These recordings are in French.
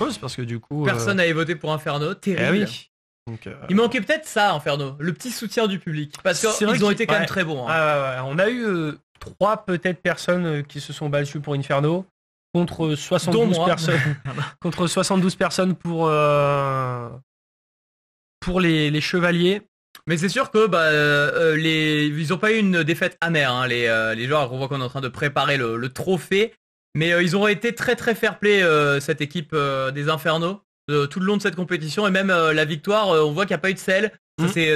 chose parce que du coup. Personne n'avait voté pour Inferno, terrible. Eh oui. Donc, il manquait peut-être ça, Inferno, le petit soutien du public. Parce C'est vrai qu'ils ont qu'ils- été quand même ouais. très bons. Hein. Ah, ouais. On a eu 3 peut-être personnes qui se sont battues pour Inferno contre Dont 72 moi. personnes. Contre 72 personnes pour les chevaliers. Mais c'est sûr que ils ont pas eu une défaite amère, hein, les joueurs. On voit qu'on est en train de préparer le trophée. Mais ils ont été très très fair-play, cette équipe des Infernos, tout le long de cette compétition. Et même la victoire, on voit qu'il n'y a pas eu de sel.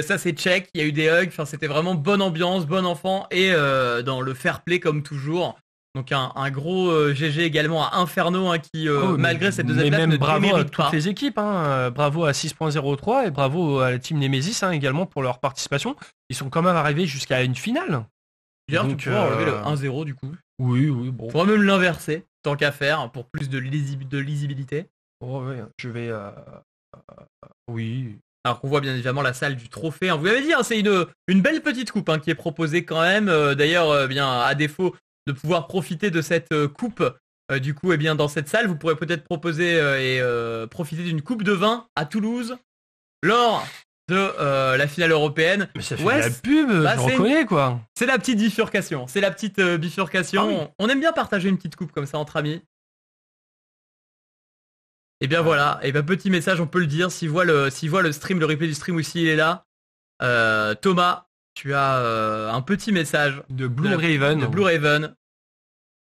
Ça c'est check, il y a eu des hugs. Enfin, c'était vraiment bonne ambiance, bon enfant. Et dans le fair-play comme toujours. Donc un gros GG également à Inferno, hein, qui malgré cette deuxième place même ne bravo à démérite toutes pas. les équipes, hein. Bravo à 6.03 et bravo à la team Nemesis, hein, également pour leur participation. Ils sont quand même arrivés jusqu'à une finale. D'ailleurs, tu Donc, pourrais enlever le 1-0 du coup. Oui, bon. Faudrait même l'inverser, tant qu'à faire, pour plus de lisibilité. Oh, ouais, je vais. Oui. Alors qu'on voit bien évidemment la salle du trophée. Hein. Vous l'avez dit, hein, c'est une belle petite coupe, hein, qui est proposée quand même. D'ailleurs, bien à défaut de pouvoir profiter de cette coupe, du coup, eh bien dans cette salle, vous pourrez peut-être proposer et profiter d'une coupe de vin à Toulouse lors de la finale européenne. Mais ça fait de la pub, je reconnais quoi. C'est la petite bifurcation. C'est la petite bifurcation. Ah oui. On aime bien partager une petite coupe comme ça entre amis. Et bien voilà, et bien petit message, on peut le dire, s'il voit le stream, le replay du stream ou s'il est là, Thomas, tu as un petit message de Blue Raven. De Blue Raven.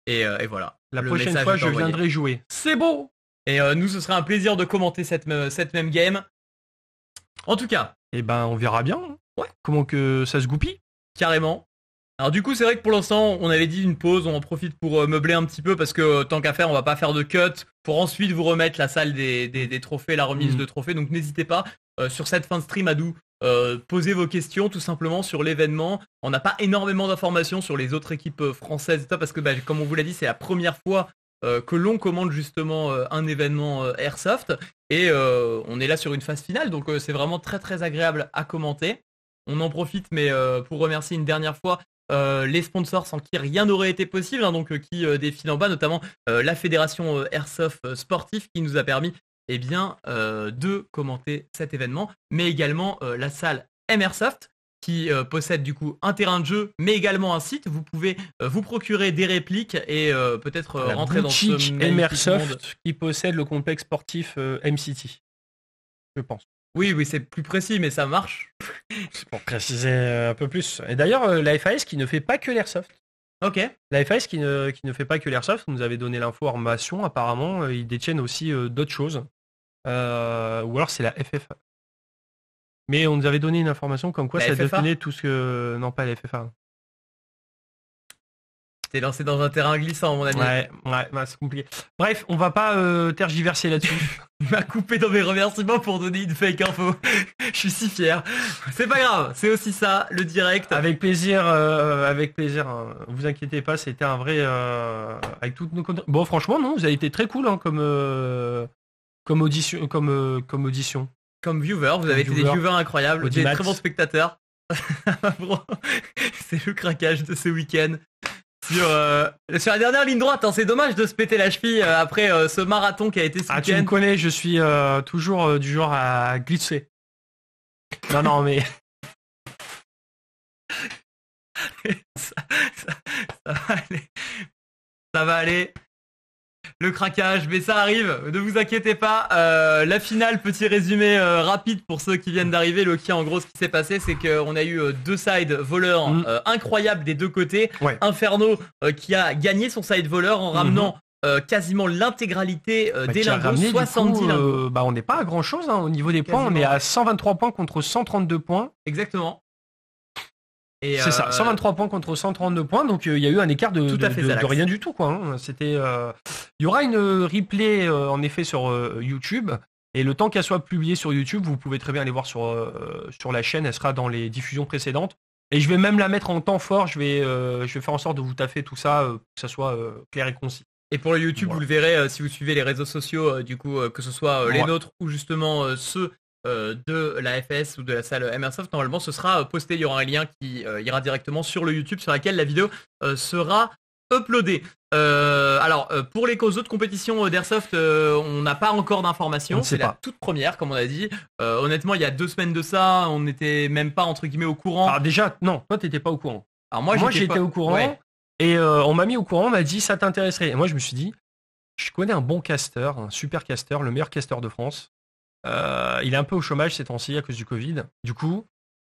Et voilà. La prochaine fois, je viendrai jouer. C'est beau. Et nous, ce serait un plaisir de commenter cette même game. En tout cas. Et ben, on verra bien. Ouais. Comment que ça se goupille. Carrément. Alors du coup, c'est vrai que pour l'instant, on avait dit une pause, on en profite pour meubler un petit peu parce que tant qu'à faire, on va pas faire de cut pour ensuite vous remettre la salle des trophées, la remise de trophées. Donc n'hésitez pas sur cette fin de stream à nous poser vos questions tout simplement sur l'événement. On n'a pas énormément d'informations sur les autres équipes françaises parce que comme on vous l'a dit, c'est la première fois que l'on commande justement un événement Airsoft et on est là sur une phase finale, donc c'est vraiment très très agréable à commenter. On en profite, mais pour remercier une dernière fois les sponsors sans qui rien n'aurait été possible, hein, donc qui défilent en bas, notamment la fédération Airsoft sportif qui nous a permis de commenter cet événement, mais également la salle Airsoft qui possède du coup un terrain de jeu, mais également un site. Vous pouvez vous procurer des répliques et peut-être rentrer dans ce Airsoft qui possède le complexe sportif M-City, je pense. Oui, c'est plus précis, mais ça marche. C'est pour préciser un peu plus. Et d'ailleurs, la FAS qui ne fait pas que l'airsoft. Ok. La FAS qui ne fait pas que l'airsoft, vous nous avez donné l'information, apparemment, ils détiennent aussi d'autres choses. Ou alors c'est la FFA. Mais on nous avait donné une information comme quoi la ça FFA définait tout ce que... Non, pas la FFA. T'es lancé dans un terrain glissant, mon ami. Ouais, c'est compliqué. Bref, on va pas tergiverser là-dessus. Il m'a coupé dans mes remerciements pour donner une fake info. Je suis si fier. C'est pas grave, c'est aussi ça, le direct. Avec plaisir, avec plaisir. Hein. Vous inquiétez pas, c'était un vrai... avec toutes nos... Bon, franchement, non, vous avez été très cool hein, comme audition. Comme viewer, vous avez été des viewers incroyables, des très bons spectateurs. C'est le craquage de ce week-end. Sur la dernière ligne droite, hein, c'est dommage de se péter la cheville après ce marathon qui a été ce week-end. Tu me connais, je suis toujours du genre à glisser. Non, mais... ça va aller. Ça va aller. Le craquage, mais ça arrive, ne vous inquiétez pas. La finale, petit résumé rapide pour ceux qui viennent d'arriver. Loki, en gros, ce qui s'est passé, c'est qu'on a eu deux sides voleurs incroyables des deux côtés. Ouais. Inferno qui a gagné son side voleur en ramenant quasiment l'intégralité des lingots, 70 lingots. On n'est pas à grand chose hein, au niveau des points, on est à 123 points contre 132 points. Exactement. C'est ça, 123 points contre 132 points, donc il y a eu un écart de rien du tout, quoi. Hein. C'était, il y aura une replay en effet sur YouTube, et le temps qu'elle soit publiée sur YouTube, vous pouvez très bien aller voir sur la chaîne, elle sera dans les diffusions précédentes. Et je vais même la mettre en temps fort, je vais faire en sorte de vous taffer tout ça, que ça soit clair et concis. Et pour le YouTube, vous le verrez si vous suivez les réseaux sociaux, du coup, que ce soit les nôtres ou justement ceux de la FS ou de la salle Airsoft, normalement ce sera posté, il y aura un lien qui ira directement sur le YouTube sur laquelle la vidéo sera uploadée. Pour les autres compétitions d'Airsoft, on n'a pas encore d'informations. C'est la toute première, comme on a dit. Honnêtement, il y a 2 semaines de ça, on n'était même pas entre guillemets au courant. Alors déjà, non, toi t'étais pas au courant. Alors moi j'étais au courant, ouais. Et on m'a mis au courant, on m'a dit ça t'intéresserait. Et moi je me suis dit, je connais un bon caster, un super caster, le meilleur caster de France. Il est un peu au chômage ces temps-ci à cause du Covid. Du coup,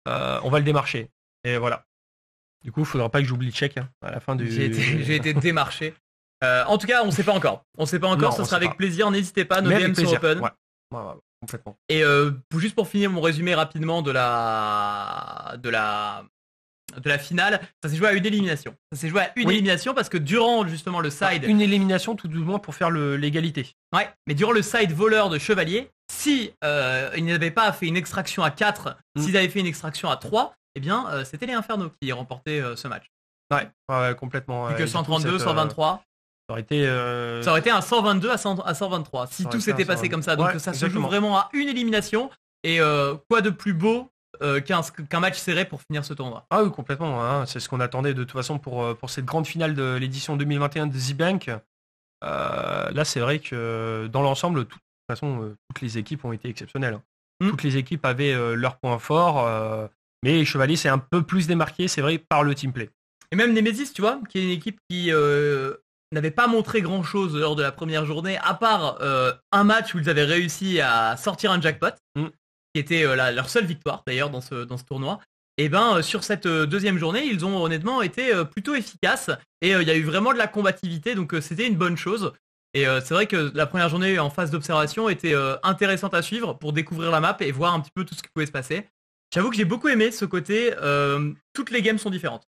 on va le démarcher. Et voilà. Du coup, il faudra pas que j'oublie le chèque à la fin du. J'ai été démarché. En tout cas, on sait pas encore. On sait pas encore. Ça sera avec plaisir. N'hésitez pas. Nos DM sont open. Ouais, complètement. Et juste pour finir mon résumé rapidement de la finale, ça s'est joué à une élimination. Élimination parce que durant justement le side. Une élimination tout doucement pour faire l'égalité. Ouais, mais durant le side voleur de Chevalier, si ils n'avaient pas fait une extraction à 4, s'ils avaient fait une extraction à 3, eh bien c'était les Infernos qui remportaient ce match. Ouais, complètement. Plus que 132, 123. Ça aurait été un 122 à 123 si tout s'était passé comme ça. Donc ça se joue vraiment à une élimination. Et quoi de plus beau qu'un match serré pour finir ce tournoi. Ah oui, complètement. Hein. C'est ce qu'on attendait de toute façon pour cette grande finale de l'édition 2021 de ZBank. Là, c'est vrai que dans l'ensemble, de toute façon, toutes les équipes ont été exceptionnelles. Toutes les équipes avaient leurs points forts, mais Chevalier s'est un peu plus démarqué, c'est vrai, par le teamplay. Et même Nemesis, tu vois, qui est une équipe qui n'avait pas montré grand-chose lors de la première journée, à part un match où ils avaient réussi à sortir un jackpot, qui était leur seule victoire d'ailleurs dans ce tournoi. Et ben sur cette deuxième journée, ils ont honnêtement été plutôt efficaces et il y a eu vraiment de la combativité, donc c'était une bonne chose. Et c'est vrai que la première journée en phase d'observation était intéressante à suivre pour découvrir la map et voir un petit peu tout ce qui pouvait se passer. J'avoue que j'ai beaucoup aimé ce côté, toutes les games sont différentes.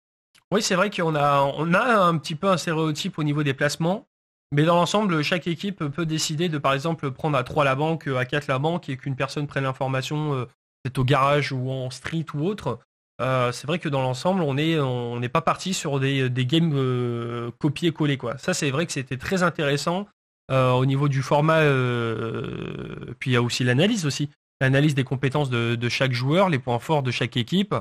Oui, c'est vrai qu'on a un petit peu un stéréotype au niveau des placements, mais dans l'ensemble, chaque équipe peut décider de par exemple prendre à 3 la banque, à 4 la banque et qu'une personne prenne l'information peut-être au garage ou en street ou autre. C'est vrai que dans l'ensemble, on n'est pas parti sur des games copier-coller, quoi. Ça, c'est vrai que c'était très intéressant au niveau du format. Puis il y a aussi l'analyse aussi. L'analyse des compétences de chaque joueur, les points forts de chaque équipe.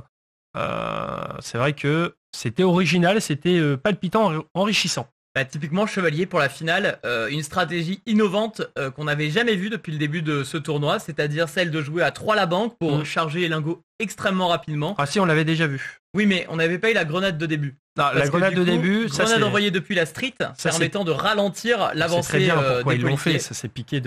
C'est vrai que c'était original, c'était palpitant, enrichissant. Bah, typiquement Chevalier pour la finale, une stratégie innovante qu'on n'avait jamais vue depuis le début de ce tournoi, c'est-à-dire celle de jouer à 3 la banque pour charger les lingots extrêmement rapidement. Ah si, on l'avait déjà vu. Oui, mais on n'avait pas eu la grenade de début. Non, la grenade de début, ça grenade envoyée depuis la street, permettant de ralentir l'avancée des policiers. Ils l'ont fait, ça s'est piqué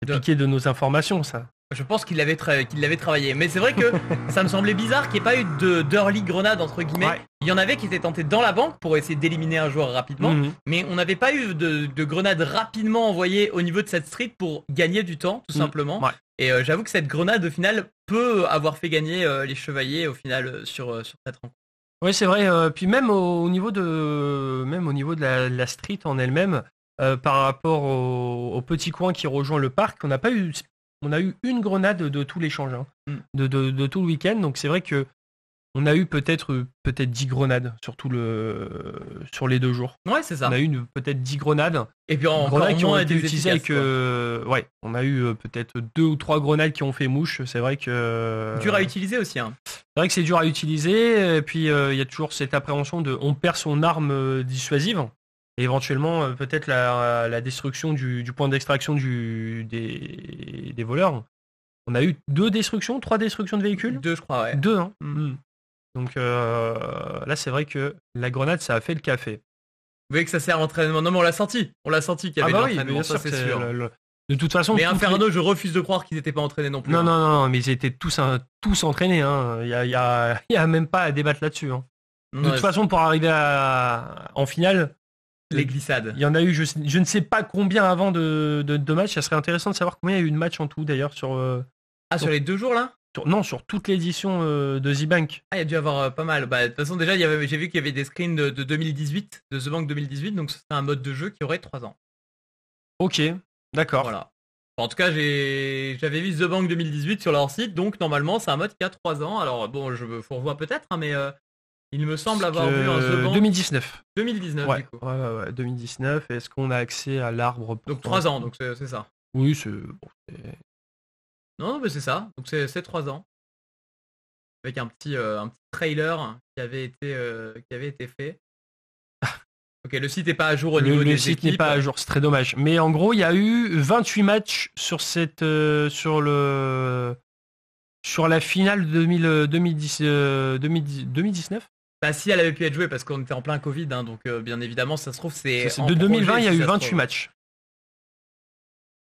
piqué de nos informations, ça. Je pense qu'il l'avait travaillé. Mais c'est vrai que ça me semblait bizarre qu'il n'y ait pas eu d'early grenade, entre guillemets. Ouais. Il y en avait qui étaient tentés dans la banque pour essayer d'éliminer un joueur rapidement. Mais on n'avait pas eu de grenade rapidement envoyée au niveau de cette street pour gagner du temps, tout simplement. Ouais. Et j'avoue que cette grenade, au final, peut avoir fait gagner les chevaliers, au final, sur cette rencontre. Oui, c'est vrai. Puis même au niveau de la street en elle-même, par rapport au petit coin qui rejoint le parc, on a eu une grenade de tout l'échange, de tout le week-end. Donc c'est vrai que on a eu peut-être 10 grenades sur les 2 jours. Ouais, c'est ça. On a eu peut-être 10 grenades. Et puis en grenades qui ont été utilisées avec on a eu peut-être 2 ou 3 grenades qui ont fait mouche. C'est vrai que dur à utiliser aussi. C'est vrai que c'est dur à utiliser. Et puis il y a toujours cette appréhension de on perd son arme dissuasive. Et éventuellement, peut-être la destruction du point d'extraction des voleurs. On a eu 3 destructions de véhicules. 2, je crois, ouais. 2, hein. Donc là, c'est vrai que la grenade, ça a fait le café. Vous voyez que ça sert à l'entraînement. Non, mais on l'a senti qu'il y avait de l'entraînement, ça c'est sûr. De toute façon... Mais Inferno, je refuse de croire qu'ils n'étaient pas entraînés non plus. Non, mais ils étaient tous entraînés. Hein. Il y a même pas à débattre là-dessus. Hein. De toute façon, pour arriver en finale... Les glissades. Il y en a eu, je ne sais pas combien avant de matchs. Ça serait intéressant de savoir combien il y a eu de matchs en tout d'ailleurs sur les 2 jours là. Sur toute l'édition de ZBank. Ah, il y a dû avoir pas mal. Bah, de toute façon, déjà, j'ai vu qu'il y avait des screens de 2018, de The Bank 2018, donc ce serait un mode de jeu qui aurait 3 ans. Ok, d'accord. Voilà. En tout cas, j'avais vu The Bank 2018 sur leur site, donc normalement, c'est un mode qui a 3 ans. Alors bon, faut revoir peut-être, hein, mais il me semble avoir vu un The Bank 2019. 2019, ouais, du coup. Ouais, 2019. Est-ce qu'on a accès à l'arbre Donc 3 ans, donc c'est ça. Oui, c'est... Non, mais c'est ça. Donc c'est 3 ans. Avec un petit trailer qui avait été fait. Ok, le site n'est pas à jour au niveau des Le site n'est pas à jour, c'est très dommage. Mais en gros, il y a eu 28 matchs sur la finale 2019. Bah si elle avait pu être jouée parce qu'on était en plein Covid, hein, donc bien évidemment, ça se trouve c'est... De 2020, il y a eu 28 matchs.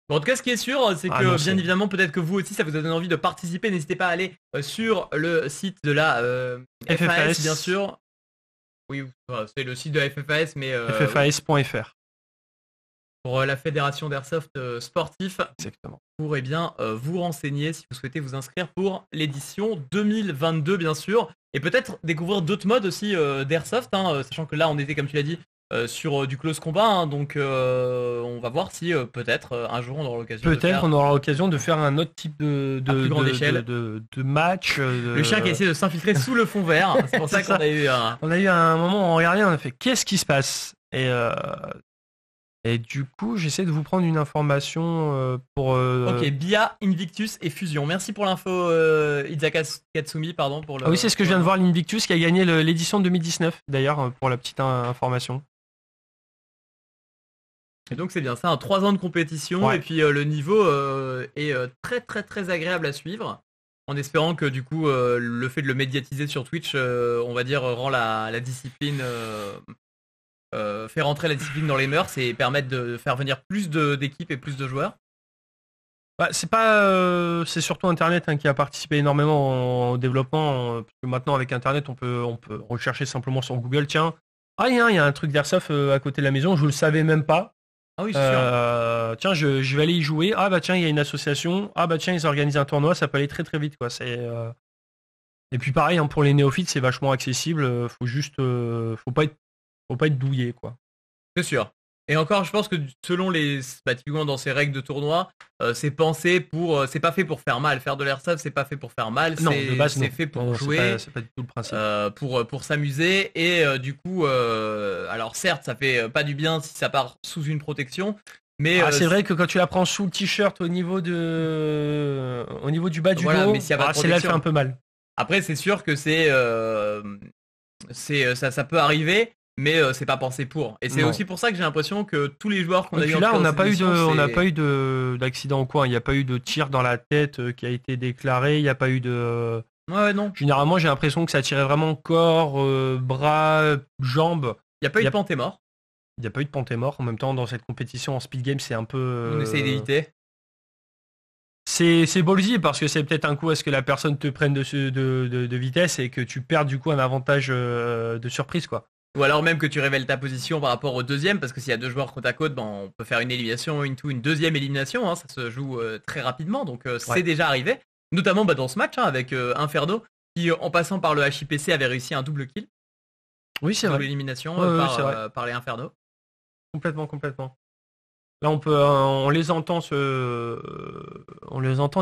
Bon, en tout cas, ce qui est sûr, c'est que bien évidemment, peut-être que vous aussi, ça vous a donné envie de participer. N'hésitez pas à aller sur le site de la FFAS, bien sûr. Oui, c'est le site de la FFAS, mais... FFAS.fr. Pour la Fédération d'Airsoft sportif. Exactement. Pour vous renseigner si vous souhaitez vous inscrire pour l'édition 2022, bien sûr. Et peut-être découvrir d'autres modes aussi d'Airsoft, sachant que là, on était, comme tu l'as dit, sur du close combat, hein, donc on va voir si peut-être un jour on aura l'occasion de faire un autre type de match. Le chien qui a essayé de s'infiltrer sous le fond vert, c'est pour ça qu'on a eu un... On a eu un moment où on regardait, on a fait qu'est-ce qui se passe, et du coup j'essaie de vous prendre une information pour... Ok, BIA, Invictus et Fusion. Merci pour l'info Izaka Katsumi, pardon. Pour le... Ah oui, c'est ce que je viens de voir, l'Invictus qui a gagné l'édition 2019 d'ailleurs, pour la petite information. Et donc c'est bien ça, 3 ans de compétition, et puis le niveau est très très très agréable à suivre, en espérant que du coup le fait de le médiatiser sur Twitch, on va dire, rend la discipline, fait rentrer la discipline dans les mœurs et permettre de faire venir plus d'équipes et plus de joueurs. C'est surtout Internet qui a participé énormément au développement, parce que maintenant avec Internet on peut rechercher simplement sur Google, tiens, il y a un truc d'Airsoft à côté de la maison, je le savais même pas. Ah oui, c'est sûr. Tiens, je vais aller y jouer. Ah bah tiens, il y a une association. Ah bah tiens, ils organisent un tournoi, ça peut aller très très vite, quoi. Et puis pareil, pour les néophytes, c'est vachement accessible. Faut juste, faut pas être douillé, quoi. C'est sûr. Et encore, je pense que selon typiquement dans ces règles de tournoi, c'est pensé pour, c'est pas fait pour faire mal. Faire de l'airsoft, c'est pas fait pour faire mal. Non, de base, c'est fait pour jouer. C'est pas du tout le principe. Pour s'amuser, et du coup, alors certes, ça fait pas du bien si ça part sous une protection, mais c'est vrai que quand tu la prends sous le t-shirt au niveau du bas du dos, c'est là elle fait un peu mal. Après, c'est sûr que ça peut arriver. Mais c'est pas pensé pour. Et c'est aussi pour ça que j'ai l'impression que tous les joueurs qu'on a eu là, on n'a pas eu d'accident ou quoi. Il n'y a pas eu de tir dans la tête qui a été déclaré. Il n'y a pas eu de... Ouais, non. Généralement, j'ai l'impression que ça tirait vraiment corps, bras, jambes. Il n'y a pas eu de panté mort. Il n'y a pas eu de panté mort. En même temps, dans cette compétition en speed game, c'est un peu... On essaye d'éviter. C'est ballsy parce que c'est peut-être un coup à ce que la personne te prenne de vitesse et que tu perds du coup un avantage de surprise, quoi. Ou alors même que tu révèles ta position par rapport au deuxième, parce que s'il y a 2 joueurs côte à côte, on peut faire une élimination, une deuxième élimination, ça se joue très rapidement, donc c'est déjà arrivé. Notamment dans ce match avec Inferno, qui en passant par le HIPC avait réussi un double kill. Oui, c'est vrai. Double élimination par les Inferno. Complètement. Là, on les entend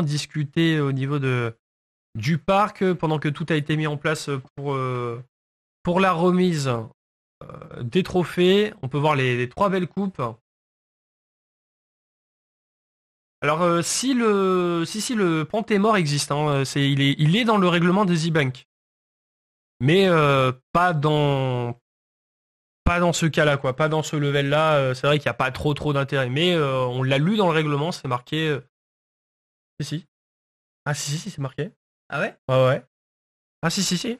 discuter au niveau du parc pendant que tout a été mis en place pour la remise des trophées. On peut voir les 3 belles coupes. Alors si le Pantémort existe, il est dans le règlement des E-Bank, mais pas dans ce cas-là, quoi, pas dans ce level-là. C'est vrai qu'il n'y a pas trop d'intérêt, mais on l'a lu dans le règlement, c'est marqué. Si. Ah si, c'est marqué. Ah ouais. Ouais. Ah si.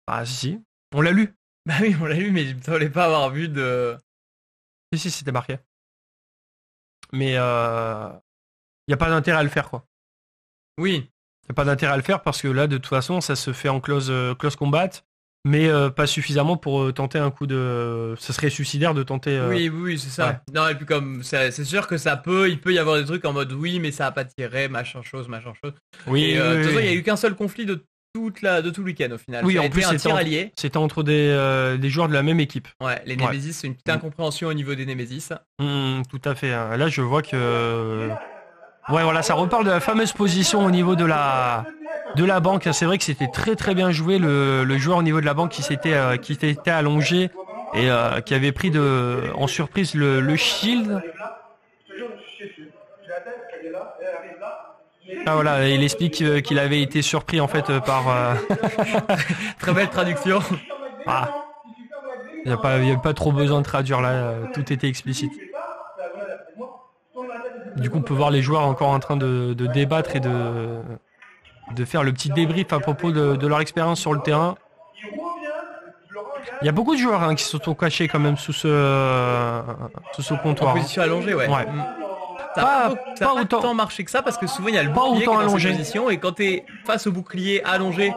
Ah si. On l'a lu. Bah oui, on l'a lu, mais je ne semblais pas avoir vu de... Si, c'était marqué. Mais il n'y a pas d'intérêt à le faire, quoi. Oui. Il n'y a pas d'intérêt à le faire parce que là, de toute façon, ça se fait en close combat, mais pas suffisamment pour tenter un coup de... Ça serait suicidaire de tenter... Oui, c'est ça. Ouais. Non, et puis comme c'est sûr que il peut y avoir des trucs en mode oui, mais ça n'a pas tiré, machin chose. Oui, de toute façon, il n'y a eu qu'un seul conflit de tout le week-end au final. Oui, ça en plus un tir allié. C'était entre des joueurs de la même équipe. Ouais, les Nemesis, c'est une petite incompréhension au niveau des Nemesis. Tout à fait. Là, je vois que... Ouais, voilà, ça reparle de la fameuse position au niveau de la banque. C'est vrai que c'était très très bien joué le joueur au niveau de la banque qui s'était allongé et qui avait pris en surprise le shield. Ah voilà, il explique qu'il avait été surpris en fait par... Très belle traduction. Ah. Il n'y a pas trop besoin de traduire là, tout était explicite. Du coup, on peut voir les joueurs encore en train de débattre et de faire le petit débrief à propos de leur expérience sur le terrain. Il y a beaucoup de joueurs qui se sont cachés quand même sous ce comptoir. En position allongée, ouais. Ça n'a pas autant marché que ça parce que souvent il y a le bouclier qui est dans cette position et quand t'es face au bouclier allongé,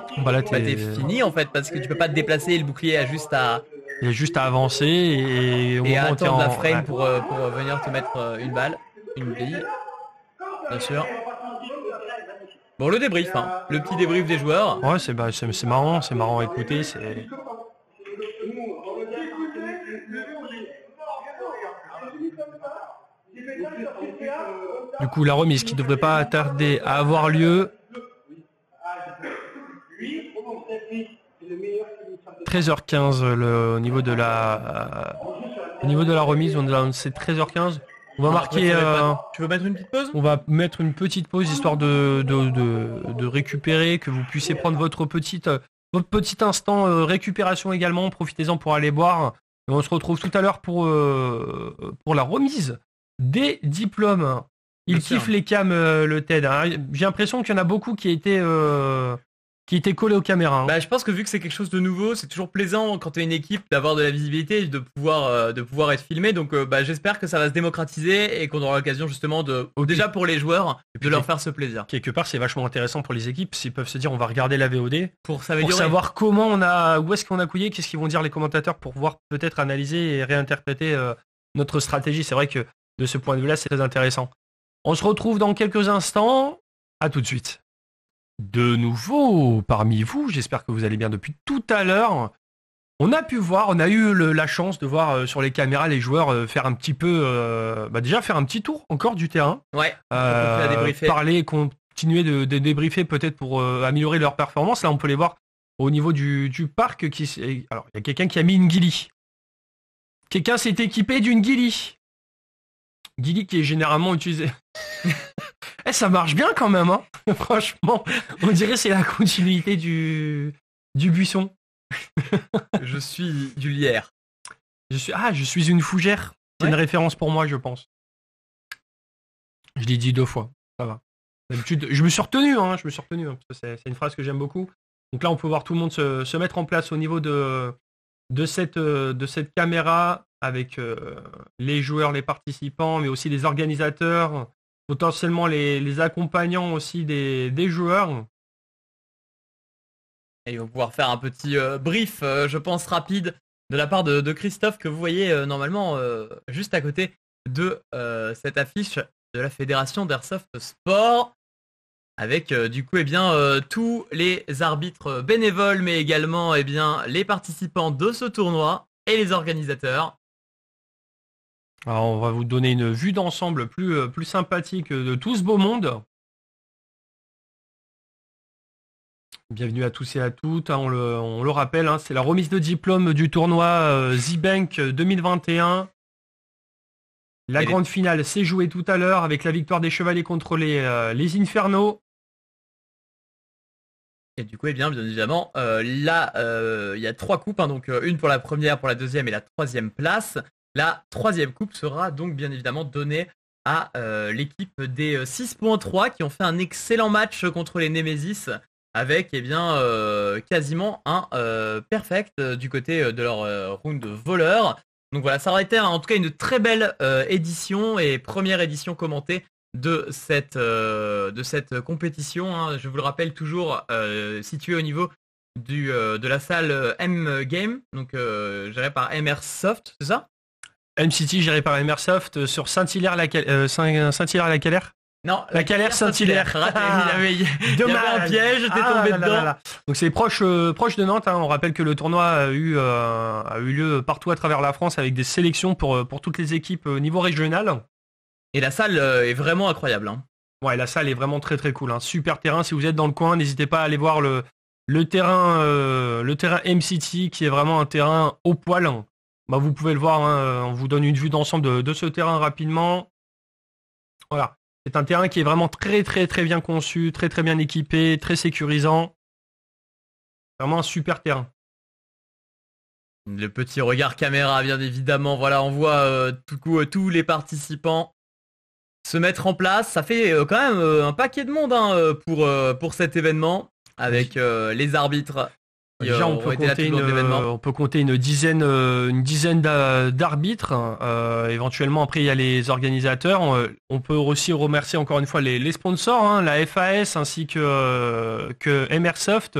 t'es fini en fait parce que tu peux pas te déplacer, le bouclier a juste à... Il y a juste à avancer et à attendre la frame pour venir te mettre une balle, une bille, bien sûr. Bon, le débrief, le petit débrief des joueurs. Ouais, c'est marrant à écouter. Du coup, la remise qui ne devrait pas tarder à avoir lieu. 13h15 au niveau de la remise, c'est 13h15. On va marquer. Tu veux mettre une petite pause? On va mettre une petite pause histoire de récupérer, que vous puissiez prendre votre petit instant récupération également. Profitez-en pour aller boire. Et on se retrouve tout à l'heure pour la remise des diplômes. Il kiffe les cams, le TED. J'ai l'impression qu'il y en a beaucoup qui étaient collés aux caméras. Je pense que vu que c'est quelque chose de nouveau, c'est toujours plaisant quand tu es une équipe d'avoir de la visibilité et de pouvoir être filmé. Donc j'espère que ça va se démocratiser et qu'on aura l'occasion justement déjà pour les joueurs, de leur faire ce plaisir. Quelque part, c'est vachement intéressant pour les équipes s'ils peuvent se dire on va regarder la VOD pour savoir où est-ce qu'on a couillé, qu'est-ce qu'ils vont dire les commentateurs pour pouvoir peut-être analyser et réinterpréter notre stratégie. C'est vrai que de ce point de vue-là, c'est très intéressant. On se retrouve dans quelques instants. À tout de suite. De nouveau parmi vous, j'espère que vous allez bien depuis tout à l'heure. On a eu la chance de voir sur les caméras les joueurs faire un petit peu, déjà faire un petit tour encore du terrain. Ouais. Parler, continuer de débriefer peut-être pour améliorer leur performance. Là, on peut les voir au niveau du parc. Alors, il y a quelqu'un qui a mis une ghillie. Quelqu'un s'est équipé d'une ghillie. Ghillie qui est généralement utilisée. Ça marche bien quand même, hein. Franchement, on dirait que c'est la continuité du buisson. Je suis du lierre. Je suis une fougère. C'est une référence pour moi, je pense. Je l'ai dit 2 fois, ça va. D'habitude, je me suis retenu, parce que c'est une phrase que j'aime beaucoup. Donc là, on peut voir tout le monde se mettre en place au niveau de cette caméra avec les joueurs, les participants, mais aussi les organisateurs, potentiellement les accompagnants aussi des joueurs. Et ils vont pouvoir faire un petit brief, je pense, rapide de la part de Christophe que vous voyez normalement juste à côté de cette affiche de la Fédération d'Airsoft Sport avec du coup tous les arbitres bénévoles mais également les participants de ce tournoi et les organisateurs. Alors on va vous donner une vue d'ensemble plus sympathique de tout ce beau monde. Bienvenue à tous et à toutes, on le rappelle, c'est la remise de diplôme du tournoi Z-Bank 2021. La grande finale s'est jouée tout à l'heure avec la victoire des Chevaliers contre les Infernos. Et du coup, bien évidemment, là, il y a 3 coupes, donc une pour la première, pour la deuxième et la 3e place. La 3e coupe sera donc bien évidemment donnée à l'équipe des 6.3 qui ont fait un excellent match contre les Nemesis avec quasiment un perfect du côté de leur round voleur. Donc voilà, ça aurait été en tout cas une très belle édition et première édition commentée de cette compétition. Je vous le rappelle toujours située au niveau de la salle M-Game, donc gérée par MRsoft, c'est ça? M-City géré par MRsoft sur Saint-Hilaire-la-Calère. Non, la Calère Saint-Hilaire. Il y avait un piège, t'es tombé dedans. Donc c'est proche de Nantes. On rappelle que le tournoi a eu lieu partout à travers la France avec des sélections pour toutes les équipes au niveau régional. Et la salle est vraiment incroyable. Ouais, la salle est vraiment très très cool. Super terrain. Si vous êtes dans le coin, n'hésitez pas à aller voir le terrain M-City qui est vraiment un terrain au poil. Vous pouvez le voir, on vous donne une vue d'ensemble de ce terrain rapidement. Voilà. C'est un terrain qui est vraiment très très très bien conçu, très très bien équipé, très sécurisant. Vraiment un super terrain. Le petit regard caméra, bien évidemment. Voilà, on voit tous les participants se mettre en place. Ça fait quand même un paquet de monde pour cet événement, avec les arbitres. Déjà, on peut compter une dizaine d'arbitres. Éventuellement, après, il y a les organisateurs. On peut aussi remercier encore une fois les sponsors, hein, la FAS ainsi que Emersoft,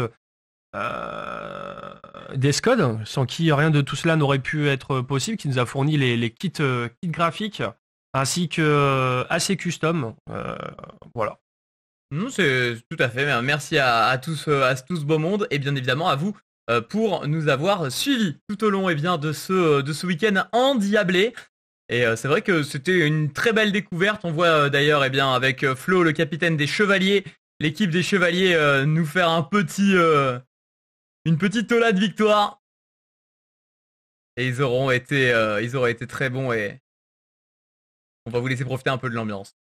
Descode, sans qui rien de tout cela n'aurait pu être possible, qui nous a fourni les kits graphiques, ainsi que AC Custom. Voilà. C'est tout à fait. Merci à tout ce beau monde et bien évidemment à vous pour nous avoir suivis tout au long de ce week-end endiablé. Et c'est vrai que c'était une très belle découverte. On voit d'ailleurs avec Flo, le capitaine des Chevaliers, l'équipe des Chevaliers nous faire une petite tola de victoire. Et ils auraient été très bons et on va vous laisser profiter un peu de l'ambiance.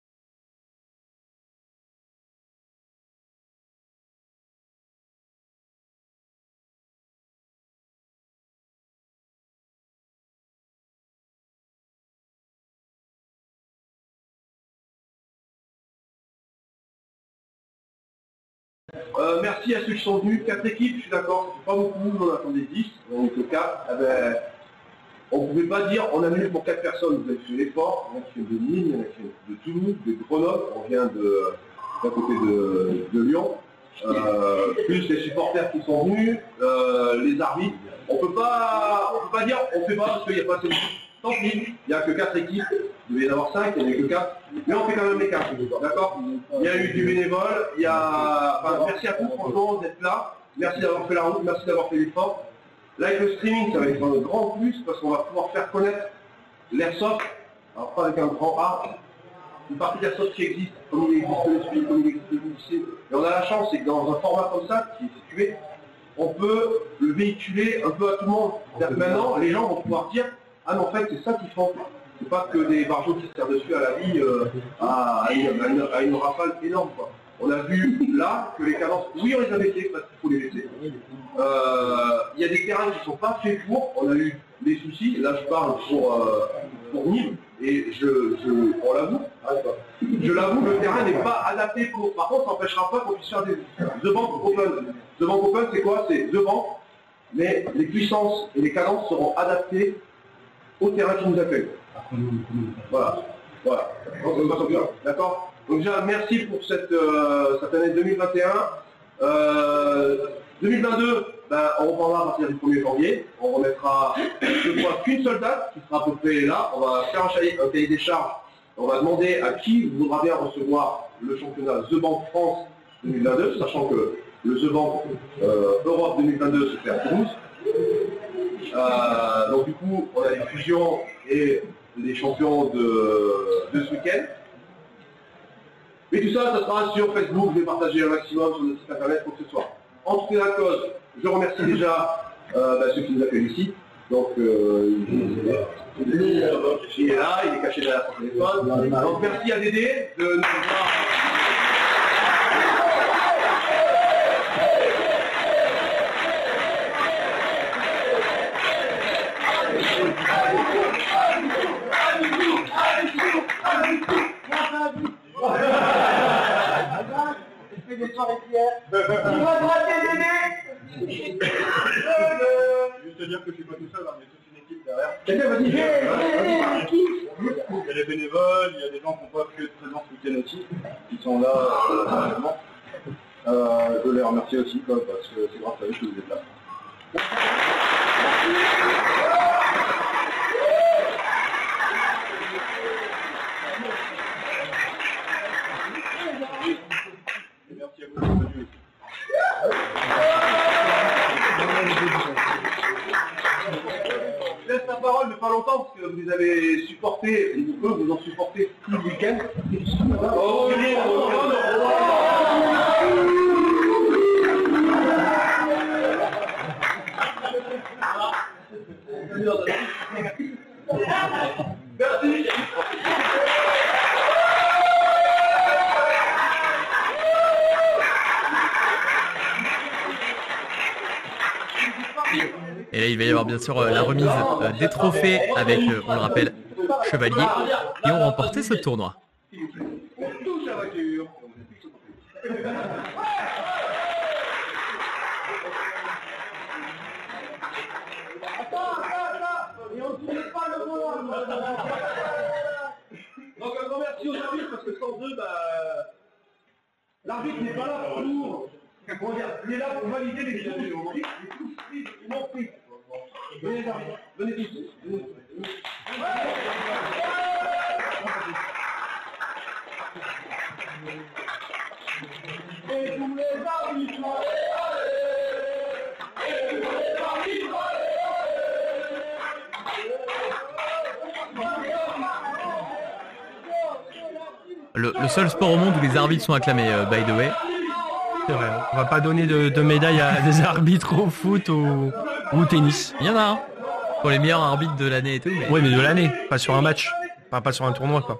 Merci à ceux qui sont venus, 4 équipes, je suis d'accord, c'est pas beaucoup, on attendait 10, donc 4, on ne pouvait pas dire on annule pour 4 personnes, vous avez fait l'effort, il y en a qui viennent de Nîmes, il y en a qui viennent de Toulouse, de Grenoble, on vient d'un côté de Lyon, plus les supporters qui sont venus, les arbitres, on peut pas dire on fait pas parce qu'il n'y a pas assez de tant pis, il n'y a que 4 équipes, il devait y en avoir 5, il n'y en a que 4, mais on fait quand même les 4, d'accord? Il y a eu du bénévole, merci à tous franchement d'être là, merci d'avoir fait la route, merci d'avoir fait l'effort. Là avec le streaming, ça va être un grand plus parce qu'on va pouvoir faire connaître l'airsoft, alors pas avec un grand A, une partie d'airsoft qui existe, comme il existe l'esprit, comme il existe le lycée. Et on a la chance, c'est que dans un format comme ça, qui est situé, on peut le véhiculer un peu à tout le monde. C'est-à-dire que maintenant, les gens vont pouvoir dire ah mais en fait c'est ça qu'ils font. C'est pas que des barjots qui se tirent dessus à la vie à une rafale énorme quoi. On a vu là que les cadences, oui on les a laissées parce qu'il faut les laisser. Il y a des terrains qui ne sont pas faits pour, on a eu des soucis, là je parle pour Nîmes, et on l'avoue, je l'avoue, le terrain n'est pas adapté pour. Par contre ça n'empêchera pas qu'on puisse faire des The Bank Open. The Bank Open c'est quoi? C'est The Bank, mais les puissances et les cadences seront adaptées au terrain qui nous accueille. Voilà. D'accord. Donc déjà, merci pour cette année 2021. 2022, on reprendra à partir du 1er janvier. On remettra, je crois, qu'une seule date, qui sera à peu près là. On va faire un cahier des charges. On va demander à qui voudra bien recevoir le championnat The Bank France 2022, sachant que le The Bank Europe 2022 se fait à Toulouse. Donc du coup, on a les fusions et les champions de ce week-end. Mais tout ça, ça sera sur Facebook, je vais partager un maximum sur notre site internet pour que ce soit. En tout cas, la cause, je remercie déjà ceux qui nous accueillent ici. Donc, il est là, il est caché derrière son téléphone. Donc merci à Dédé de nous avoir... des soirées d'hier. Tu vas gratter Dédé. Juste dire que je suis pas tout seul, il y a toute une équipe derrière. Quelqu'un va dire il y a les bénévoles, il y a des gens qui n'ont pas pu être présents ce week-end aussi, qui sont là actuellement. Je les remercie aussi parce que c'est grâce à eux que vous êtes là. Merci à vous d'être venus. Je laisse la parole, mais pas longtemps, parce que vous les avez supportés, et eux vous en supportez tout le week-end. Oh, merci. Et là, il va y avoir bien sûr la remise des trophées avec, on le rappelle, Chevalier qui ont remporté ce tournoi. Donc un grand merci aux arbitres parce que sans eux, l'arbitre n'est pas là pour... Il est là pour valider les décisions. Ils m'ont pris. Venez les arbitres, venez tous. Et tous les arbitres, Le seul sport au monde où les arbitres sont acclamés, by the way. C'est vrai, on va pas donner de médaille à des arbitres au foot ou au tennis. Il y en a un pour les meilleurs arbitres de l'année et tout. Mais... Oui, mais de l'année, pas sur un match. Enfin, pas sur un tournoi, quoi.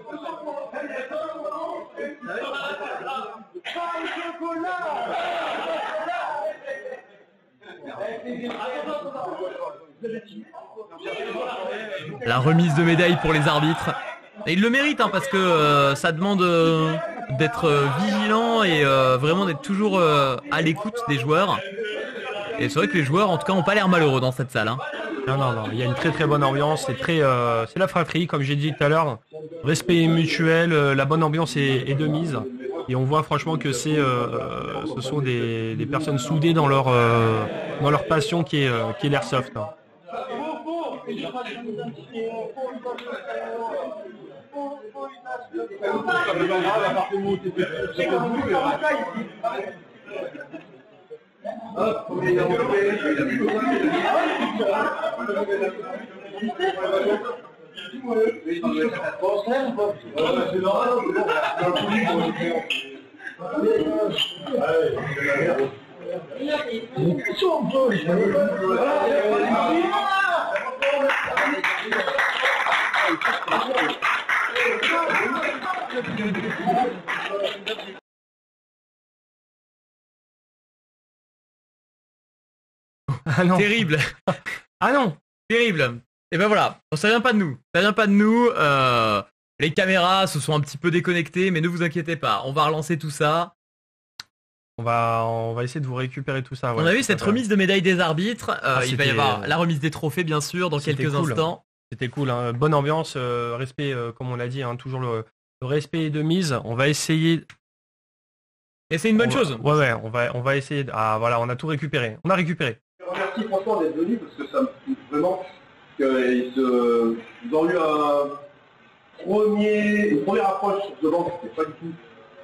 La remise de médaille pour les arbitres. Et ils le méritent parce que ça demande d'être vigilant et vraiment d'être toujours à l'écoute des joueurs. Et c'est vrai que les joueurs en tout cas n'ont pas l'air malheureux dans cette salle. Hein. Non, il y a une très bonne ambiance, c'est la fratrie comme j'ai dit tout à l'heure. Respect mutuel, la bonne ambiance est de mise. Et on voit franchement que ce sont des personnes soudées dans leur passion qui est l'airsoft. Hein. Ah non. Terrible. Ah non. Terrible. Et ben voilà, ça vient pas de nous. Ça vient pas de nous. Les caméras se sont un petit peu déconnectées, mais ne vous inquiétez pas, on va relancer tout ça. On va essayer de vous récupérer tout ça. Ouais, on a eu cette remise de médaille des arbitres. Il va y avoir la remise des trophées, bien sûr, dans quelques instants. C'était cool, hein. Bonne ambiance, respect, comme on l'a dit, hein, toujours le respect de mise. On va essayer. Et c'est une bonne chose. Ouais, on va essayer. Ah voilà, on a tout récupéré. On a récupéré. Merci franchement d'être venus parce que ça me fout vraiment qu'ils ont eu une première approche devant qui n'était pas du tout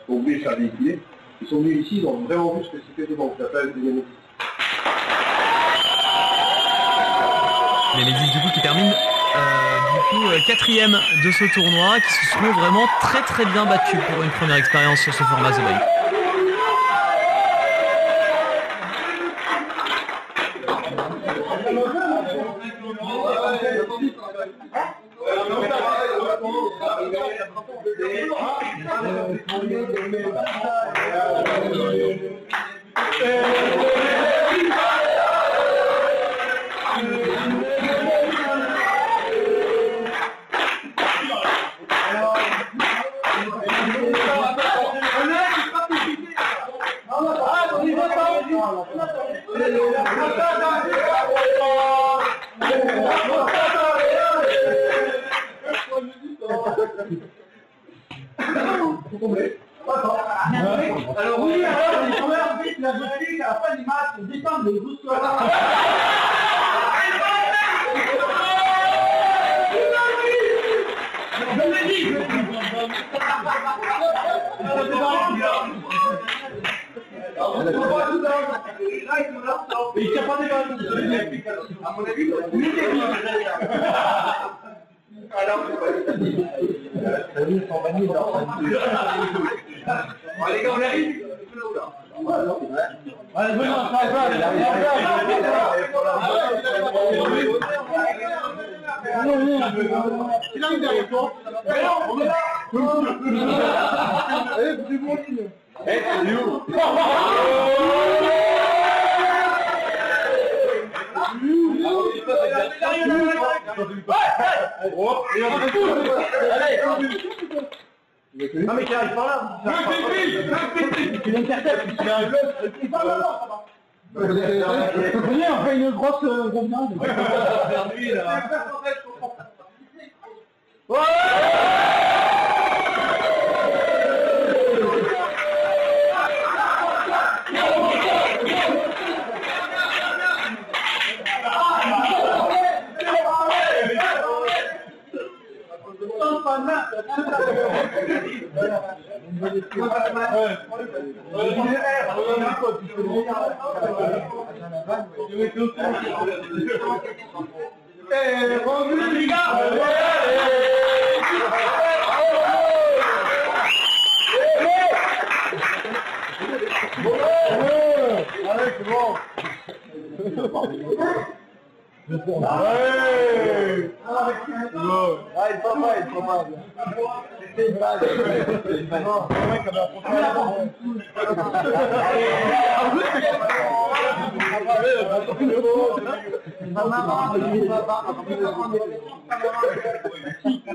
ce qu'on voulait faire véhiculer. Ils sont venus ici, ils ont vraiment vu ce que c'était devant. Ça s'appelle des Némésis. Némésis du coup qui termine quatrième de ce tournoi, qui se sont vraiment très bien battus pour une première expérience sur ce format The Boy. Alors oui, les joueurs vite la logique à la fin du match, on détend les douces. Il tient pas des balles. À mon avis, alors, ils sont bannis les gars, on arrive. Allez, venez, on s'en va. Il arrive derrière toi. On est là. Allez, c'est bon. Eh, c'est où? Non mais qui arrive par là. Tu l'interceptes, tu arrives là, tu parles là. Venez, on fait une grosse promenade. Vers lui là.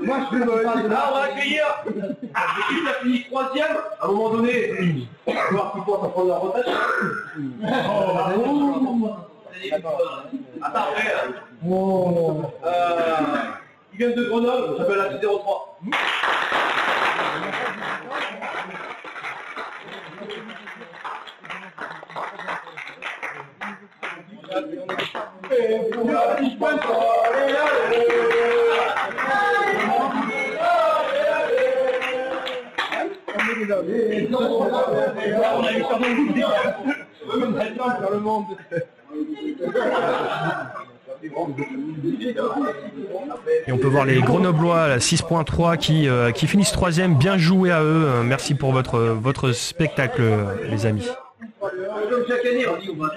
Moi je vais là, on va accueillir l'équipe qui a fini 3ème. À un moment donné, on va voir qui pense à prendre la rotation. Attends, après, ils viennent de Grenoble, ça s'appelle la 603. Et on peut voir les Grenoblois, la 6.3 qui finissent 3ème. Bien joué à eux. Merci pour votre spectacle, les amis. Comme chaque année, on dit on va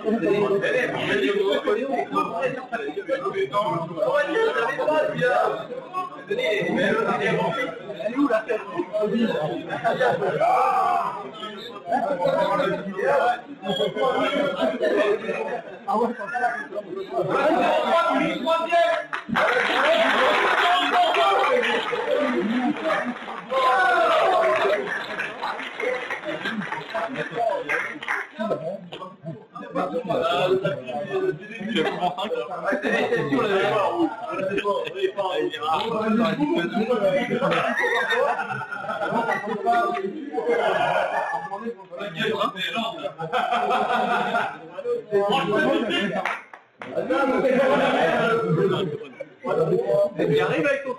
il arrive avec ton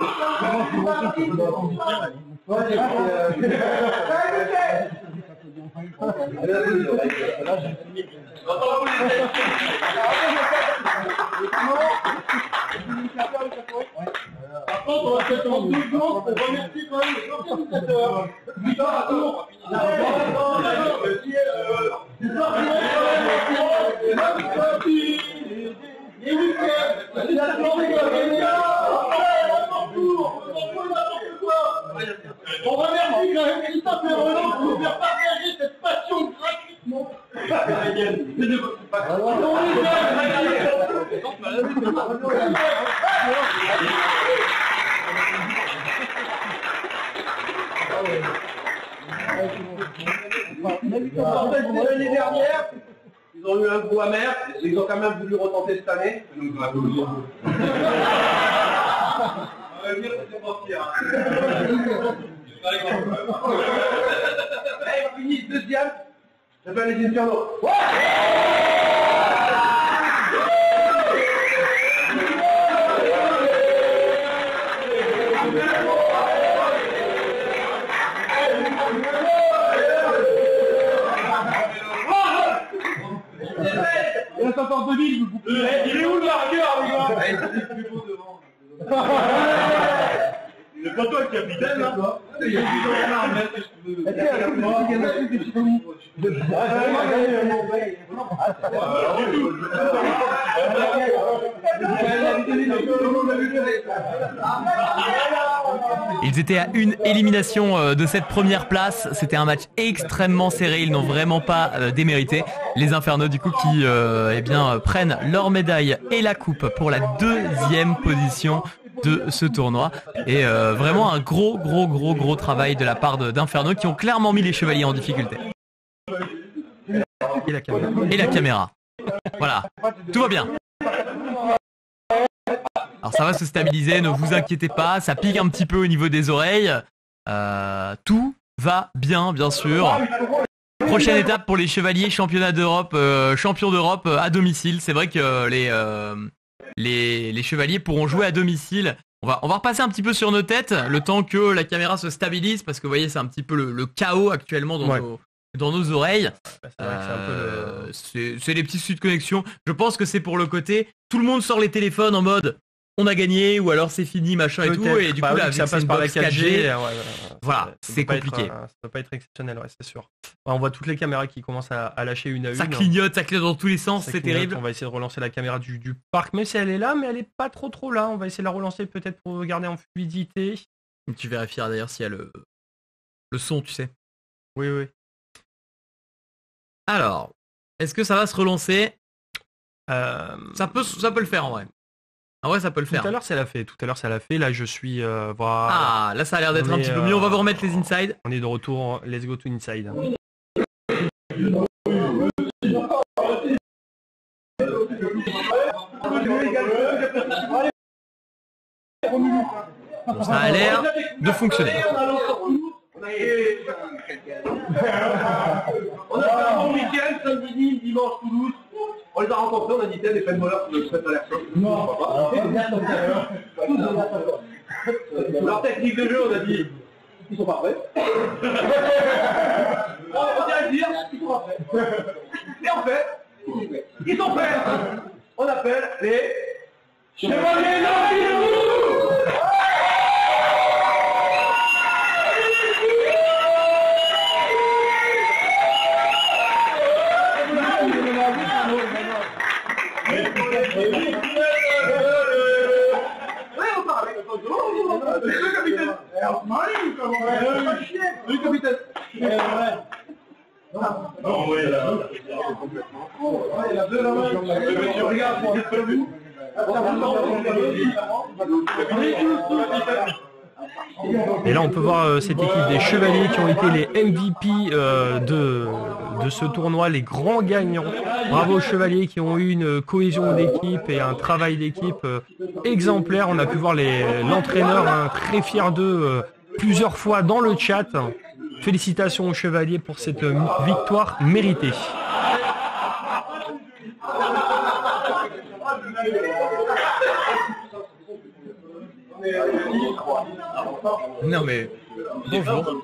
Par contre, on va peut-être en 2 secondes pour remercier quand même les organisateurs. Putain, attends. Les week-ends, c'est la journée de la on remercie quand même Christophe et Roland pour nous faire partager cette passion gratuitement. L'année dernière, ils ont eu un goût amer, ils ont quand même voulu retenter cette année. Ils finissent 2ème. J'appelle les Infernaux. Il reste encore 2 villes, vous pouvez. Il est où le marqueur, les gars? C'est pas toi le capitaine, là? Il y a plus dans la arme, si je peux. Ils étaient à une élimination de cette première place. C'était un match extrêmement serré. Ils n'ont vraiment pas démérité. Les Infernaux du coup qui prennent leur médaille et la coupe pour la 2e position de ce tournoi. Et vraiment un gros travail de la part d'Inferno qui ont clairement mis les Chevaliers en difficulté. Et la caméra. Voilà, tout va bien. Alors ça va se stabiliser, ne vous inquiétez pas, ça pique un petit peu au niveau des oreilles. Tout va bien sûr. Prochaine étape pour les Chevaliers, championnat d'Europe, champion d'Europe à domicile. C'est vrai que les Chevaliers pourront jouer à domicile. On va repasser un petit peu sur nos têtes, le temps que la caméra se stabilise, parce que vous voyez c'est un petit peu le chaos actuellement dans nos oreilles. C'est les petits soucis de connexion. Je pense que c'est pour le côté, tout le monde sort les téléphones en mode on a gagné ou alors c'est fini machin et tout, et du coup là ça passe par la 4G, voilà, c'est compliqué. Ça peut pas être exceptionnel, ouais, c'est sûr. On voit toutes les caméras qui commencent à lâcher une à une. Ça clignote dans tous les sens, c'est terrible. On va essayer de relancer la caméra du parc, même si elle est là, mais elle est pas trop là. On va essayer de la relancer peut-être pour garder en fluidité. Tu vérifieras d'ailleurs s'il y a le son, tu sais. Oui. Alors, est-ce que ça va se relancer? Ça peut le faire en vrai. Ah ouais, ça peut le faire. Tout à l'heure, ça l'a fait. Là, je suis... voilà. Ah, là, ça a l'air d'être un petit peu mieux. On va vous remettre les inside. On est de retour. Let's go to inside. Bon, ça a l'air de fonctionner. On a fait un bon week-end, samedi, dimanche, Toulouse. On les a rencontrés, on a dit des fans voleurs qui se fêtent à l'airsoft. Non, leur technique de jeu, on a dit, ils sont pas prêts. On vient de dire, ils sont pas prêts. Et en fait, ils sont prêts. On appelle les Chevaliers d'Anjou. Oui, capitaine. Non, oui, là. Il a deux la main. Monsieur, regarde, c'est pas vu. Et là, on peut voir cette équipe des Chevaliers qui ont été les MVP de ce tournoi, les grands gagnants. Bravo aux Chevaliers qui ont eu une cohésion d'équipe et un travail d'équipe exemplaire. On a pu voir l'entraîneur très fier d'eux plusieurs fois dans le chat. Félicitations aux Chevaliers pour cette victoire méritée. Non mais bonjour.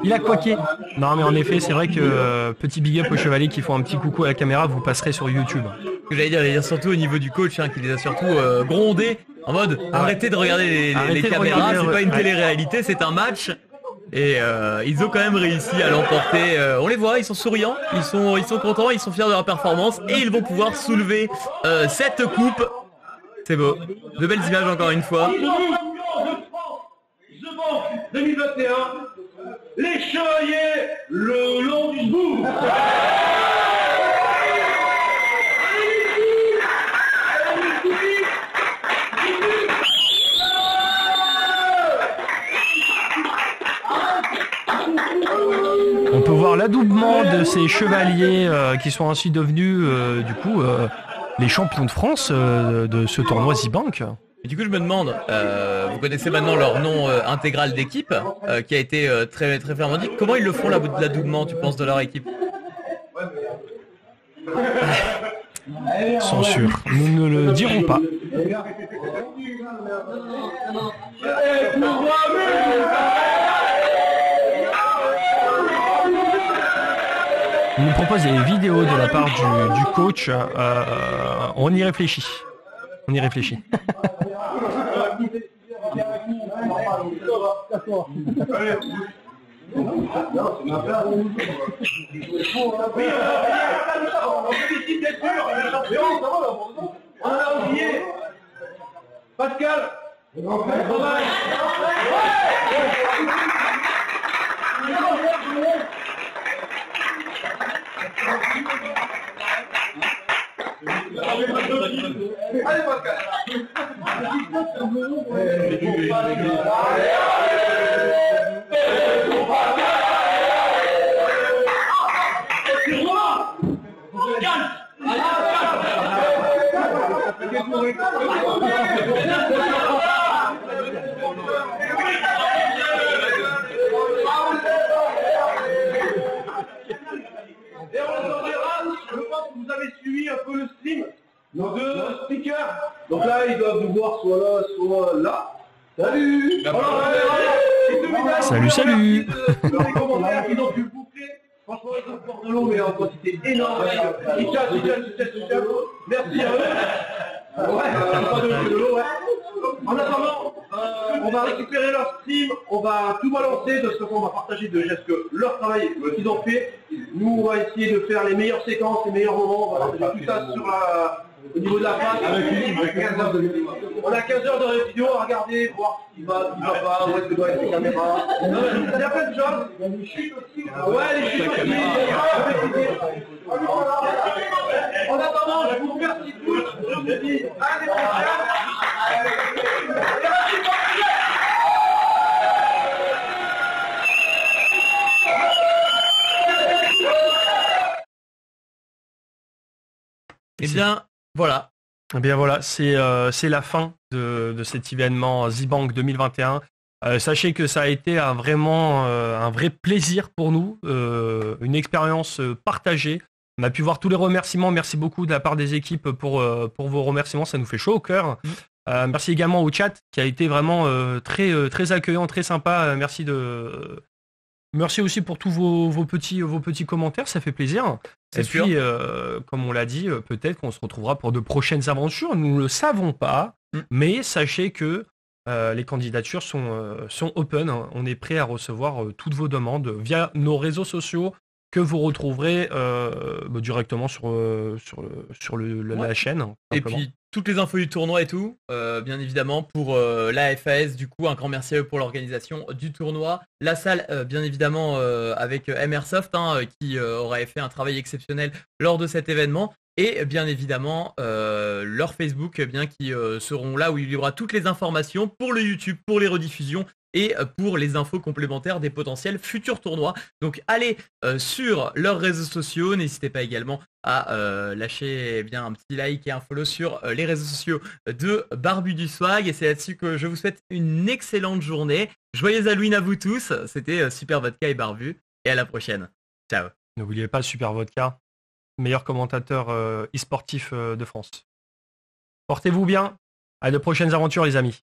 Il a quaqué. Non mais en effet c'est vrai que petit big up aux Chevaliers qui font un petit coucou à la caméra, vous passerez sur YouTube. J'allais dire surtout au niveau du coach qui les a surtout grondés en mode arrêtez de regarder les caméras, c'est pas une télé-réalité, c'est un match. Et ils ont quand même réussi à l'emporter. On les voit, ils sont souriants, ils sont contents, ils sont fiers de leur performance et ils vont pouvoir soulever cette coupe. C'est beau. De belles images encore une fois. Je pense 2021, les Chevaliers, le long du bout. On peut voir l'adoubement de ces Chevaliers qui sont ainsi devenus les champions de France de ce tournoi Z-Bank. Et du coup, je me demande, vous connaissez maintenant leur nom intégral d'équipe, qui a été très très fermement dit. Comment ils le font l'adoubement, tu penses, de leur équipe? Censure. Nous ne le dirons pas. Il nous propose des vidéos de la part du coach. On y réfléchit. Pascal, Allez, Pascal. Et on les enverra, je pense que vous avez suivi un peu le stream, nos deux speakers. Donc là, ils doivent nous voir soit là, soit là. Salut. Salut, salut. Les commentaires qu'ils ont pu boucler. Franchement, ils apportent de l'eau, mais en quantité énorme. Ils chassent. Merci à eux. Ouais, de l'eau, ouais. En attendant, on va récupérer leur stream, on va tout balancer, de toute façon on va partager de gestes que leur travail qu'ils ont fait. Nous on va essayer de faire les meilleures séquences, les meilleurs moments, on va partager tout ça sur au niveau de la face. Avec 15 heures de vidéo. On a 15 heures de vidéo à regarder, voir ce qui va pas, où est-ce que doit être les caméras. Il y a plein de choses. Il y a des chutes aussi. Ouais, les chutes aussi. En attendant, je vous remercie tous. Je vous dis à l'année prochaine. Eh bien, voilà. Eh bien voilà, c'est la fin de cet événement Z-Bank 2021. Sachez que ça a été vraiment un vrai plaisir pour nous, une expérience partagée. On a pu voir tous les remerciements. Merci beaucoup de la part des équipes pour vos remerciements, ça nous fait chaud au cœur. Merci également au chat qui a été vraiment très accueillant, très sympa. Merci aussi pour tous vos petits commentaires, ça fait plaisir. Et puis, comme on l'a dit, peut-être qu'on se retrouvera pour de prochaines aventures. Nous ne le savons pas, mais sachez que les candidatures sont open. On est prêt à recevoir toutes vos demandes via nos réseaux sociaux que vous retrouverez directement sur la chaîne. Et puis toutes les infos du tournoi et tout, bien évidemment pour l'AFAS, du coup un grand merci à eux pour l'organisation du tournoi. La salle, bien évidemment avec MRsoft qui aurait fait un travail exceptionnel lors de cet événement. Et bien évidemment leur Facebook qui seront là où il y aura toutes les informations pour le YouTube, pour les rediffusions et pour les infos complémentaires des potentiels futurs tournois. Donc allez sur leurs réseaux sociaux, n'hésitez pas également à lâcher un petit like et un follow sur les réseaux sociaux de Barbu du Swag. Et c'est là-dessus que je vous souhaite une excellente journée. Joyeux Halloween à vous tous, c'était Super Vodka et Barbu, et à la prochaine. Ciao. N'oubliez pas Super Vodka, meilleur commentateur e-sportif de France. Portez-vous bien, à de prochaines aventures les amis.